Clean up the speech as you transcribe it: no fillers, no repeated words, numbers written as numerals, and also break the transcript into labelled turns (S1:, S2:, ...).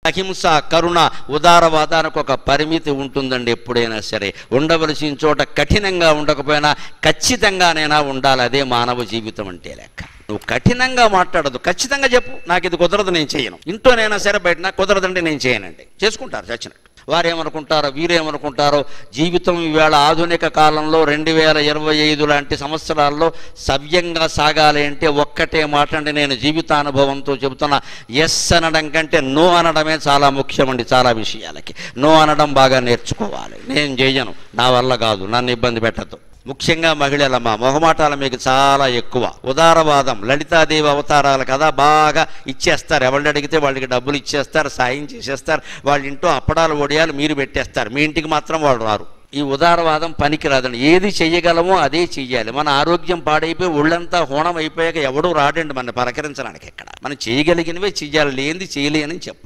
S1: అహింస, కరుణ, ఉదారవాదానికి ఒక పరిమితి ఉంటుందండి. ఎప్పుడైనా సరే ఉండవలసిన చోట కఠినంగా ఉండకపోయినా ఖచ్చితంగానైనా ఉండాలి. అదే మానవ జీవితం అంటే లెక్క. నువ్వు కఠినంగా మాట్లాడదు, ఖచ్చితంగా చెప్పు, నాకు ఇది కుదరదు, నేను చేయను. ఇంట్లోనైనా సరే బయట నాకు కుదరదంటే నేను చేయనండి. చేసుకుంటారు చచ్చినట్టు. వారేమనుకుంటారో వీరేమనుకుంటారో. జీవితం ఈవేళ ఆధునిక కాలంలో 2025 లాంటి సంవత్సరాల్లో సవ్యంగా సాగాలి అంటే ఒక్కటే మాట అండి, నేను జీవితానుభవంతో చెబుతున్నా. ఎస్ అనడం కంటే నో అనడమే చాలా ముఖ్యమండి. చాలా విషయాలకి నో అనడం బాగా నేర్చుకోవాలి. నేను చేయను, నా వల్ల కాదు, నన్ను ఇబ్బంది పెట్టద్దు. ముఖ్యంగా మహిళలమ్మ మొహమాటాలు మీకు చాలా ఎక్కువ. ఉదారవాదం, లలితాదేవి అవతారాలు కదా, బాగా ఇచ్చేస్తారు. ఎవరిని అడిగితే వాళ్ళకి డబ్బులు ఇచ్చేస్తారు, సాయం చేసేస్తారు. వాళ్ళ ఇంట్లో అప్పడాలు వడియాలు మీరు పెట్టేస్తారు, మీ ఇంటికి మాత్రం వాళ్ళు రారు. ఈ ఉదారవాదం పనికి రాదండి. ఏది చెయ్యగలమో అదే చెయ్యాలి. మన ఆరోగ్యం పాడైపోయి ఒళ్ళంతా హోణం అయిపోయాక ఎవడూ రాడండి మన పలకరించడానికి. ఎక్కడ మనం చేయగలిగినవే చెయ్యాలి, లేనిది చేయలేని చెప్పాలి.